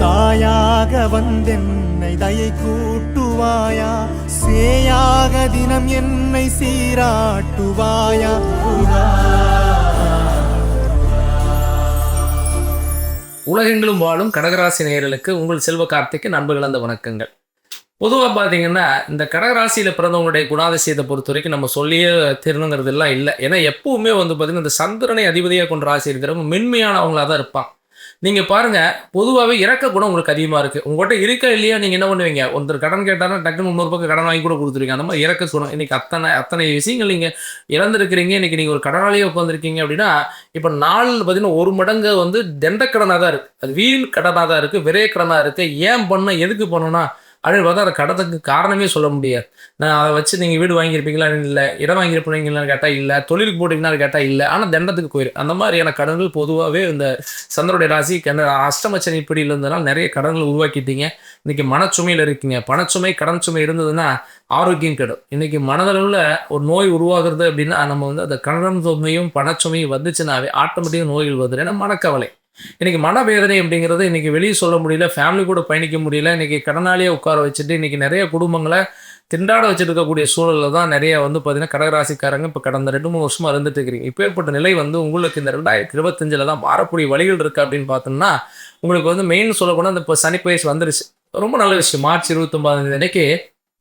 தாயாக வந்தென்னை தயை கூட்டுவாயா, சேயாக தினம் என்னை சீராட்டுவாயா. உலகெங்கிலும் வாழும் கடகராசி நேயர்களுக்கு உங்கள் செல்வ கார்த்திக்கு நண்பர்கள் அந்த வணக்கங்கள். பொதுவாக பார்த்தீங்கன்னா இந்த கடகராசியில் பிறந்தவங்களுடைய குணாதிசயத்தை பொறுத்த வரைக்கும் நம்ம சொல்லியே தீரணுங்கிறதுலாம் இல்லை. ஏன்னா எப்பவுமே வந்து பார்த்தீங்கன்னா இந்த சந்திரனை அதிபதியாக கொண்ட ராசி இருக்கிறவங்க மென்மையானவங்களாக தான் இருப்பான். நீங்கள் பாருங்கள், பொதுவாகவே இறக்க குணம் உங்களுக்கு அதிகமாக இருக்குது. உங்கள்கிட்ட இருக்கா இல்லையா நீங்கள் என்ன பண்ணுவீங்க? ஒருத்தர் கடன் கேட்டாலும் டக்குன்னு இன்னொரு பக்கம் கடன் வாங்கி கூட கொடுத்துருவீங்க. அந்த மாதிரி இறக்க குணம். இன்றைக்கி அத்தனை விஷயங்கள் நீங்கள் இழந்திருக்கிறீங்க. இன்றைக்கி நீங்கள் ஒரு கடனாளியே உட்காந்துருக்கீங்க அப்படின்னா, இப்போ நாள் பார்த்தீங்கன்னா ஒரு மடங்கு வந்து தண்ட கடனாக தான் இருக்குது. அது வீண் கடனாக தான் இருக்குது, விரைய கடனாக இருக்குது. ஏன் பண்ண எதுக்கு பண்ணணும்னா அப்படின்னு பார்த்தா அந்த கடத்துக்கு காரணமே சொல்ல முடியாது. நான் அதை வச்சு நீங்கள் வீடு வாங்கியிருப்பீங்களா இல்லை, இடம் வாங்கியிருப்பீங்களான்னு கேட்டால் இல்லை, தொழிலுக்கு போட்டிங்கன்னு கேட்டால் இல்லை, ஆனால் தண்டத்துக்கு போயிடும். அந்த மாதிரியான கடன்கள் பொதுவாகவே இந்த சந்திரனுடைய ராசி அஷ்டமச்சனி இப்படியில் இருந்ததுனால நிறைய கடன்கள் உருவாக்கிட்டீங்க. இன்றைக்கி மனச்சுமையில் இருக்கீங்க. பணச்சுமை கடன் சுமை இருந்ததுன்னா ஆரோக்கியம் கெடும். இன்றைக்கி மனதளவில் ஒரு நோய் உருவாகிறது அப்படின்னா நம்ம வந்து அந்த கடன் சுமையும் பணச்சுமையும் வந்துச்சுன்னாவே ஆட்டோமேட்டிக்காக நோய்கள் வருது. ஏன்னா மனக்கவலை. இன்றைக்கி மனவேதனை அப்படிங்கிறது இன்றைக்கி வெளியே சொல்ல முடியல, ஃபேமிலி கூட பயணிக்க முடியல. இன்றைக்கி கடனாளியே உட்கார வச்சுட்டு இன்றைக்கி நிறைய குடும்பங்களை திண்டாட வச்சுருக்கக்கூடிய சூழலில் தான் நிறைய வந்து பார்த்திங்கன்னா கடகராசிக்காரங்க இப்போ கடந்த 2-3 வருஷமாக இருந்துட்டு இருக்கிறீங்க. இப்போ ஏற்பட்ட நிலை வந்து உங்களுக்கு இந்த 2025 தான் மாறக்கூடிய வழிகள் இருக்குது அப்படின்னு பார்த்தோம்னா, உங்களுக்கு வந்து மெயின் சொல்லக்கூடாது அந்த இப்போ சனி பயிற்சி வந்துருச்சு. ரொம்ப நல்ல விஷயம். மார்ச் 29 அன்னைக்கு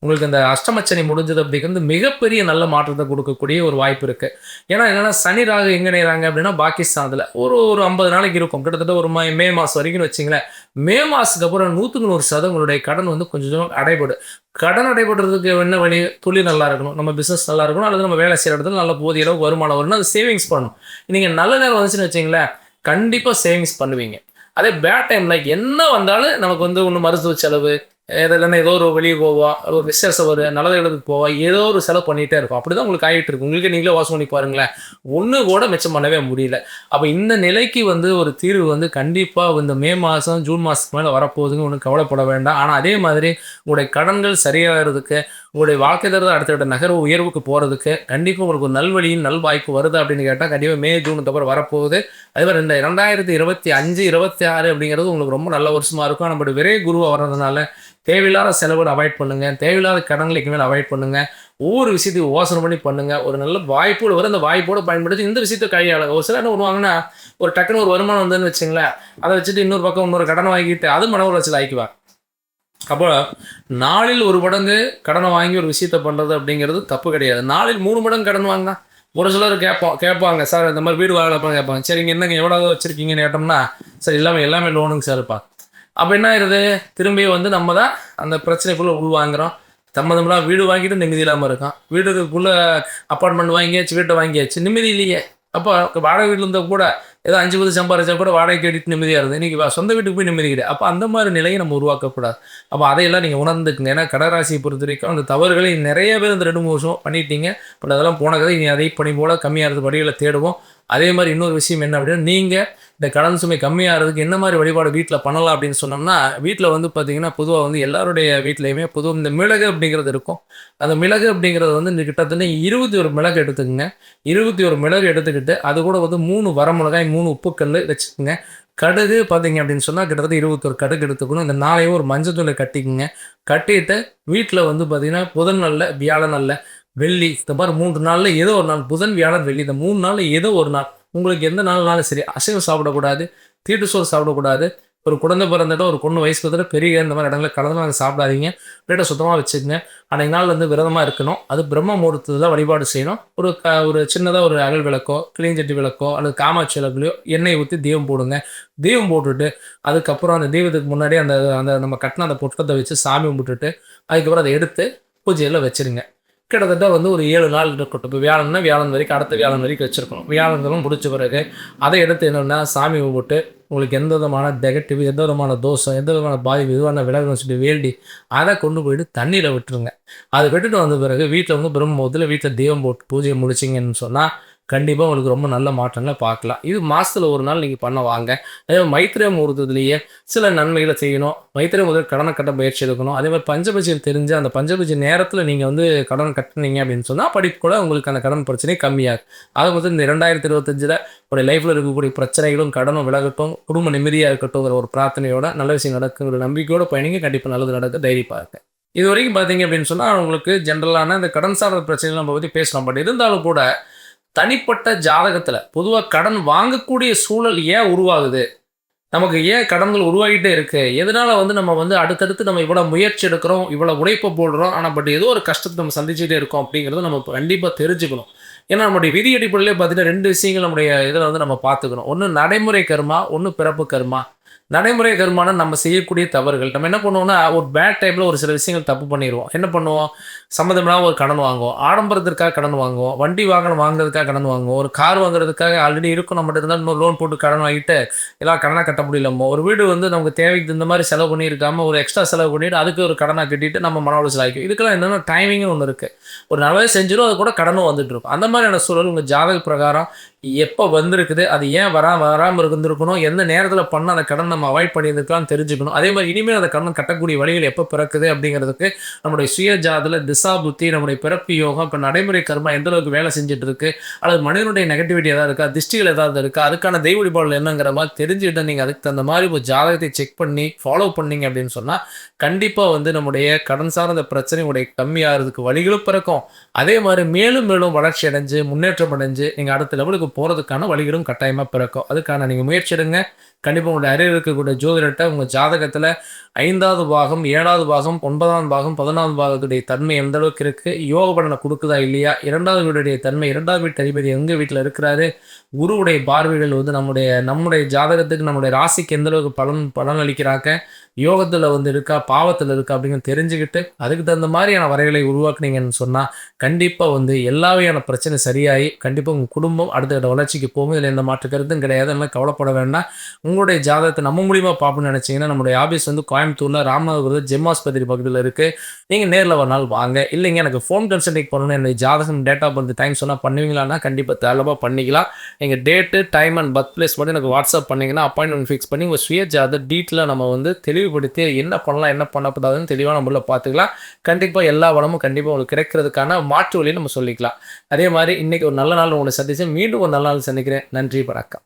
உங்களுக்கு இந்த அஷ்டமச்சனி முடிஞ்சது அப்படிங்கிறது மிகப்பெரிய நல்ல மாற்றத்தை கொடுக்கக்கூடிய ஒரு வாய்ப்பு இருக்குது. ஏன்னா என்னென்னா சனி ராகு எங்கே நேராங்க அப்படின்னா பாகிஸ்தானில் ஒரு 50 நாளைக்கு இருக்கும். கிட்டத்தட்ட ஒரு மே மாதம் வரைக்கும்னு வச்சிங்களேன். மே மாதத்துக்கு அப்புறம் 100% உங்களுடைய கடன் வந்து கொஞ்சம் அடைபடும். கடன் அடைபடுறதுக்கு என்ன வழி? தொழில் நல்லா இருக்கணும், நம்ம பிஸ்னஸ் நல்லா இருக்கணும், அல்லது நம்ம வேலை செய்கிற இடத்துல நல்ல போதிய அளவுக்கு வருமானம் வரணும், அது சேவிங்ஸ் பண்ணணும். நீங்கள் நல்ல நேரம் வந்துச்சுன்னு வச்சிங்களேன், கண்டிப்பாக சேவிங்ஸ் பண்ணுவீங்க. அதே பேட் டைமில் என்ன வந்தாலும் நமக்கு வந்து ஒன்று மருத்துவ செலவு, இல்லைன்னா ஏதோ ஒரு வெளியே போவா, ஒரு விசேஷம் ஒரு நல்ல இடத்துக்கு போவா, ஏதோ ஒரு செலவு பண்ணிகிட்டே இருக்கும். அப்படி தான் உங்களுக்கு ஆகிட்டு இருக்கு. உங்களுக்கு நீங்களே வாசம் பண்ணி பாருங்களேன், ஒன்று கூட மிச்சம் பண்ணவே முடியல. அப்போ இந்த நிலைக்கு வந்து ஒரு தீர்வு வந்து கண்டிப்பாக இந்த மே மாதம் ஜூன் மாதத்துக்கு மேலே வரப்போகுதுங்க. ஒன்றும் கவலைப்பட வேண்டாம். ஆனால் அதே மாதிரி உங்களுடைய கடன்கள் சரியாகிறதுக்கு, உங்களுடைய வாழ்க்கை தரத்தை அடுத்த நகர்வு உயர்வுக்கு போகிறதுக்கு கண்டிப்பாக உங்களுக்கு ஒரு நல்வழியின் நல் வாய்ப்பு வருது அப்படின்னு கேட்டால் கண்டிப்பாக மே ஜூன் தவிர வரப்போகுது. அதே மாதிரி இந்த 2025 26 அப்படிங்கிறது உங்களுக்கு ரொம்ப நல்ல வருஷமாக இருக்கும். நம்மளுடைய விரை குருவாக வர்றதுனால தேவையில்லாத செலவுகளை அவாய்ட் பண்ணுங்கள், தேவையில்லாத கடன்களுக்கு மேலே அவாய்ட் பண்ணுங்கள். ஒவ்வொரு விஷயத்தையும் யோசனை பண்ணி பண்ணுங்கள். ஒரு நல்ல வாய்ப்போடு வரும், அந்த வாய்ப்போடு பயன்படுத்தி இந்த விஷயத்தை கையாளுங்க. ஒரு சில என்ன பண்ணுவாங்கன்னா, ஒரு டக்குன்னு ஒரு வருமானம் வந்ததுன்னு வச்சுங்களேன், அதை வச்சுட்டு இன்னொரு பக்கம் இன்னொரு கடனை வாங்கிட்டு அது மன உளைச்சல் ஆக்கிக்குவாங்க. அப்போ நாளில் ஒரு மடங்கு கடனை வாங்கி ஒரு விஷயத்த பண்ணுறது அப்படிங்கிறது தப்பு கிடையாது. நாளில் 3 மடங்கு கடன் வாங்கினா ஒரு சிலர் கேட்பாங்க, சார் இந்த மாதிரி வீடு வாங்கலாம் கேட்பாங்க. சரிங்க, என்னங்க எவ்வளோ வச்சுருக்கீங்கன்னு கேட்டோம்னா, சார் எல்லாமே லோனுங்க சார் இருப்பா. அப்போ என்ன ஆயிடுது? திரும்பி வந்து நம்ம தான் அந்த பிரச்சனைக்குள்ளே உள்வாங்கிறோம். தம்மதமெல்லாம் வீடு வாங்கிட்டு நிம்மதி இல்லாமல் இருக்கான். வீடுக்குள்ளே அப்பார்ட்மெண்ட் வாங்கியாச்சு, வீட்டை வாங்கியாச்சு, நிம்மதி இல்லையே. அப்போ வாடகை வீட்டில் இருந்தால் கூட ஏதோ 5 சம்பாதிச்சா கூட வாடகை கேட்டுட்டு நிம்மதியாக இருந்தது. இன்றைக்கி சொந்த வீட்டுக்கு போய் நிம்மதி கிடையாது. அப்போ அந்த மாதிரி நிலையை நம்ம உருவாக்கக்கூடாது. அப்போ அதையெல்லாம் நீங்கள் உணர்ந்துக்குங்க. ஏன்னா கடகராசியை பொறுத்த வரைக்கும் அந்த தவறுகளை நிறைய பேர் இந்த 2-3 வருஷம் பண்ணிட்டீங்க. பட் அதெல்லாம் போன கதை. இனி அதை பணி போல் கம்மியாகிறது வழிகளை தேடுவோம். அதே மாதிரி இன்னொரு விஷயம் என்ன அப்படின்னா, நீங்கள் இந்த கடன் சுமை கம்மியாகிறதுக்கு என்ன மாதிரி வழிபாடு வீட்டில் பண்ணலாம் அப்படின்னு சொன்னோம்னா, வீட்டில் வந்து பார்த்திங்கன்னா பொதுவாக வந்து எல்லாருடைய வீட்லேயுமே பொதுவாக இந்த மிளகு அப்படிங்கிறது இருக்கும். அந்த மிளகு அப்படிங்கிறது வந்து கிட்டத்தட்ட 21 மிளகு எடுத்துக்கோங்க. 21 மிளகு எடுத்துக்கிட்டு அது கூட வந்து 3 வரமிளகாய், 3 உப்புக்கல் வச்சுக்கோங்க. கடுகு பார்த்தீங்க அப்படின்னு சொன்னால் கிட்டத்தட்ட 21 கடுகு எடுத்துக்கணும். இந்த நாளையும் ஒரு மஞ்சள் தூளை கட்டிக்குங்க. கட்டிட்டு வீட்டில் வந்து பார்த்திங்கன்னா புதன் நல்ல, வியாழன் நல்ல, வெள்ளி, இந்த மாதிரி 3 நாளில் ஏதோ ஒரு நாள், புதன் வியாழன் வெள்ளி, இந்த 3 நாளில் ஏதோ ஒரு நாள் உங்களுக்கு எந்த நாள்னாலும் சரி, அசைவம் சாப்பிடக்கூடாது, தீட்டு சோறு சாப்பிடக்கூடாது. ஒரு குழந்தை பிறந்துட்டு ஒரு பொண்ணு வயசுக்கு வந்துட்டு பெரிய இந்த மாதிரி இடங்களில் கலந்து நாங்கள் சாப்பிடாதீங்க. வீட்டை சுத்தமாக வச்சுக்கோங்க. அன்றைக்கு நாள் வந்து விரதமாக இருக்கணும். அது பிரம்ம முகூர்த்தத்தில் வழிபாடு செய்யணும். ஒரு சின்னதாக ஒரு அகல் விளக்கோ, கிளிஞ்சட்டி விளக்கோ அல்லது காமாட்சி விளக்குலையோ எண்ணெய் ஊற்றி தீபம் போடுங்க. தீபம் போட்டுட்டு அதுக்கப்புறம் அந்த தீபத்துக்கு முன்னாடி அந்த அந்த நம்ம கட்டின அந்த பொட்டத்தை வச்சு சாமி கும்பிட்டுட்டு அதுக்கப்புறம் அதை எடுத்து பூஜையில் வச்சுருங்க. கிட்டத்தட்ட வந்து ஒரு 7 நாள் இருக்கட்டும். இப்போ வியாழன்னா வியாழன் வரைக்கும், அடுத்த வியாழன் வரைக்கும் வச்சுருக்கணும். வியாழன்களும் முடிச்ச பிறகு அதை எடுத்து என்னென்னா சாமி கும்பிட்டு உங்களுக்கு எந்த விதமான நெகட்டிவ், எந்த விதமான தோஷம், எந்த விதமான பாதிப்பு எதுவான விலகுன்னு சொல்லி வேண்டி அதை கொண்டு போயிட்டு தண்ணியில் விட்டுருங்க. அதை விட்டுட்டு வந்த பிறகு வீட்டில் வந்து பிரம்ம முகூர்த்தத்தில் வீட்டில் தீபம் போட்டு பூஜையை முடிச்சிங்கன்னு சொன்னால் கண்டிப்பாக உங்களுக்கு ரொம்ப நல்ல மாற்றங்களை பார்க்கலாம். இது மாதத்தில் ஒரு நாள் நீங்கள் பண்ண வாங்க. அதே மைத்திரை முகூர்த்தத்திலேயே சில நன்மைகளை செய்யணும். மைத்திரை முதல் கடனை கட்ட முயற்சி எடுக்கணும். அதே மாதிரி பஞ்சபட்சம் தெரிஞ்சு அந்த பஞ்சபட்ச நேரத்தில் நீங்கள் வந்து கடன் கட்டினீங்க அப்படின்னு சொன்னால் படிப்பு கூட உங்களுக்கு அந்த கடன் பிரச்சனை கம்மியாகும். ஆக மொத்தம் இந்த 2025 உடைய லைஃப்பில் இருக்கக்கூடிய பிரச்சனைகளும் கடனும் விலகட்டும், குடும்ப நிம்மதியாக இருக்கட்டும்ங்கிற ஒரு பிரார்த்தனையோட நல்ல விஷயம் நடக்குங்கிற நம்பிக்கையோட பயணிங்க. கண்டிப்பாக நல்லது நடக்க தைரியமாக இருக்கு. இது வரைக்கும் பார்த்தீங்க அப்படின்னு சொன்னால் உங்களுக்கு ஜென்ரலான இந்த கடன் சார்ந்த பிரச்சனைகள் நம்ம பற்றி பேசலாம். பட் இருந்தாலும் கூட தனிப்பட்ட ஜாதகத்தில் பொதுவாக கடன் வாங்கக்கூடிய சூழல் ஏன் உருவாகுது, நமக்கு ஏன் கடன்கள் உருவாகிட்டே இருக்கு, எதனால வந்து நம்ம வந்து அடுத்தடுத்து நம்ம இவ்வளோ முயற்சி எடுக்கிறோம், இவ்வளோ உழைப்பை போடுறோம், ஆனால் பட் ஏதோ ஒரு கஷ்டத்தை நம்ம சந்திச்சுட்டே இருக்கோம் அப்படிங்கிறத நம்ம கண்டிப்பாக தெரிஞ்சுக்கணும். ஏன்னா நம்முடைய விதி அடிப்படையிலே பார்த்தீங்கன்னா 2 விஷயங்கள் நம்முடைய இதில் வந்து நம்ம பார்த்துக்கணும். ஒன்று நடைமுறை கர்மா, ஒன்று பிறப்பு கர்மா. நடைமுறை கர்மான நம்ம செய்யக்கூடிய தவறுகள். நம்ம என்ன பண்ணுவோம்னா ஒரு பேட் டைமில் ஒரு சில விஷயங்கள் தப்பு பண்ணிடுவோம். என்ன பண்ணுவோம், சம்மந்தமில்லாமல் ஒரு கடன் வாங்குவோம், ஆடம்பரத்திற்காக கடன் வாங்குவோம், வண்டி வாகனம் வாங்குறதுக்காக கடன் வாங்குவோம், ஒரு கார் வாங்குறதுக்காக ஆல்ரெடி இருக்கும் நம்மகிட்ட இருந்தால் இன்னும் லோன் போட்டு கடன் வாங்கிட்டு எல்லாம் கடனாக கட்ட முடியலமோ, ஒரு வீடு வந்து நமக்கு தேவைக்கு இந்த மாதிரி செலவு பண்ணியிருக்காமல் ஒரு எக்ஸ்ட்ரா செலவு பண்ணிவிட்டு அதுக்கு ஒரு கடனாக கட்டிட்டு நம்ம மன உளைச்சல் ஆகிக்கும். இதுக்கெல்லாம் என்னென்ன டைமிங்னு ஒன்று இருக்குது. ஒரு நல்லவே செஞ்சிடும், அது கூட கடனும் வந்துட்டு இருக்கும். அந்த மாதிரியான சூழல் உங்கள் ஜாதக பிரகாரம் எப்போ வந்திருக்குது, அது ஏன் வராமல் இருந்திருக்கணும், எந்த நேரத்தில் பண்ண அந்த கடன் நம்ம அவாய்ட் பண்ணியிருக்கலாம் தெரிஞ்சுக்கணும். அதே மாதிரி இனிமேல் அந்த கடன் கட்டக்கூடிய வழிகள் எப்போ பிறக்குது அப்படிங்கிறதுக்கு நம்முடைய சுய ஜாதகத்தில் திசா புத்தி, நம்முடைய பிறப்பு யோகம், இப்போ நடைமுறை கர்மா எந்த அளவுக்கு வேலை செஞ்சுட்டு இருக்கு, அல்லது மனிதனுடைய நெகட்டிவிட்டி ஏதாவது இருக்கா, திஷ்டிகள் ஏதாவது இருக்கா, அதுக்கான தெய்வ வழிபாடுகள் என்னங்கிற மாதிரி தெரிஞ்சுக்கிட்டு நீங்கள் அதுக்கு தகுந்த மாதிரி ஒரு ஜாதகத்தை செக் பண்ணி ஃபாலோ பண்ணீங்க அப்படின்னு சொன்னால் கண்டிப்பாக வந்து நம்முடைய கடன் சார்ந்த பிரச்சனை உடைய கம்மியாகிறதுக்கு வழிகளும் பிறக்கும். அதே மாதிரி மேலும் மேலும் வளர்ச்சி அடைஞ்சு முன்னேற்றம் அடைஞ்சு நீங்கள் அடுத்த லெவலுக்கு போகிறதுக்கான வழிகளும் கட்டாயமாக பிறக்கும். அதுக்கான நீங்கள் முயற்சி எடுங்க. கண்டிப்பாக உங்களுடைய அறிவு இருக்கக்கூடிய ஜோதிடத்தை உங்கள் ஜாதகத்தில் 5வது பாகம், 7வது பாகம், 9ஆம் பாகம், 11ஆம் பாகத்துடைய தன்மை எந்த அளவுக்கு இருக்குது, யோக பலனை கொடுக்குதா இல்லையா, 2வது வீடுடைய தன்மை, 2வது வீட்டு அதிபதி எங்கள் வீட்டில் இருக்கிறாரு, குருவுடைய பார்வைகள் வந்து நம்முடைய ஜாதகத்துக்கு நம்முடைய ராசிக்கு எந்த அளவுக்கு பலன் அளிக்கிறாங்க, யோகத்தில் வந்து இருக்கா பாவத்தில் இருக்கா அப்படிங்கிற தெரிஞ்சுக்கிட்டு அதுக்கு தகுந்த மாதிரியான வரைகளை உருவாக்குனீங்கன்னு சொன்னால் கண்டிப்பாக வந்து எல்லா வகையான பிரச்சனை சரியாகி கண்டிப்பாக உங்கள் குடும்பம் அடுத்த வளர்ச்சிக்கு போகும். இதில் எந்த மாற்று கருத்தும் கிடையாது. அதனால் கவலைப்பட வேண்டாம். உங்களுடைய ஜாதகத்தை நம்ம மூலியமாக பார்ப்போம்னு நினச்சிங்கன்னா நம்மளுடைய ஆஃபீஸ் வந்து கோயம்புத்தூரில் ராமநாதபுரத்தில் ஜெம்மாஸ்பத்திரி பக்கத்தில் இருக்குது. நீங்கள் நேரில் ஒரு நாள் வாங்க. இல்லைங்க எனக்கு ஃபோன் கன்சல்டிங் பண்ணணும், என்னுடைய ஜாதகம் டேட்டா பர்த் டைம் சொன்னால் பண்ணுவீங்களான்னா கண்டிப்பாக தாராளமாக பண்ணிக்கலாம். எங்கள் date time and birth place மட்டும் எனக்கு வாட்ஸ்அப் பண்ணிங்கன்னா அப்பாயின்மெண்ட் ஃபிக்ஸ் பண்ணி உங்கள் சுய ஜாதக டீட்டெயிலாக நம்ம வந்து தெளிவுபடுத்தி என்ன பண்ணலாம் என்ன பண்ணக்கூடாதுன்னு தெளிவாக நம்மள பார்த்துக்கலாம். கண்டிப்பாக எல்லா வளமும் கண்டிப்பாக உங்களுக்கு கிடைக்கிறதுக்கான மாற்று வழியை நம்ம சொல்லிக்கலாம். அதே மாதிரி இன்றைக்கி ஒரு நல்ல நாள் உங்களை சந்திச்சு மீண்டும் ஒரு நல்ல நாள் சந்திக்கிறேன். நன்றி, வணக்கம்.